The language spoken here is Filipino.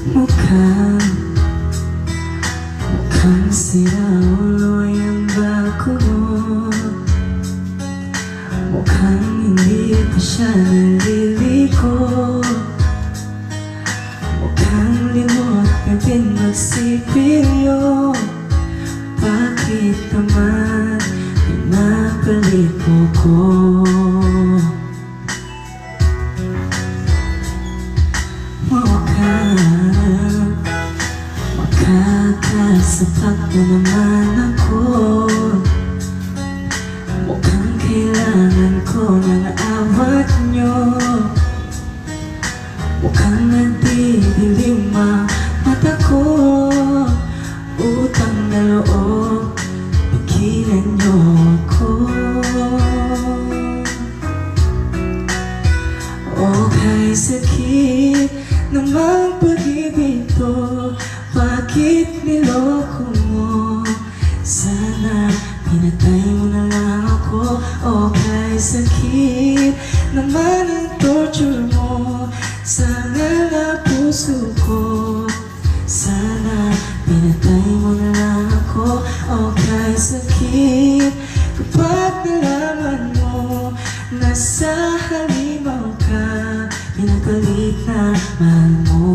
Mukhang siraulo yung bako mo. Mukhang hindi pa siya naliliko. Mukhang limot na din magsipilyo. Bakit naman pinapalit mo ko? Makakasapat na naman ako. Mukhang kailangan ko ng awat nyo. Mukhang nagdidilim ang mata ko. Utang na loob, pigilan nyo ako. Okay, sakit namang pag-ibig to. Bakit niloko mo? Sana pinatay mo na lang ako. Okay, sakit naman ang torture mo. Sana na puso ko. Sana pinatay mo na lang ako. Okay, sakit kapag nalaman mo nasa halimaw ka. Pinagalit na mahal mo.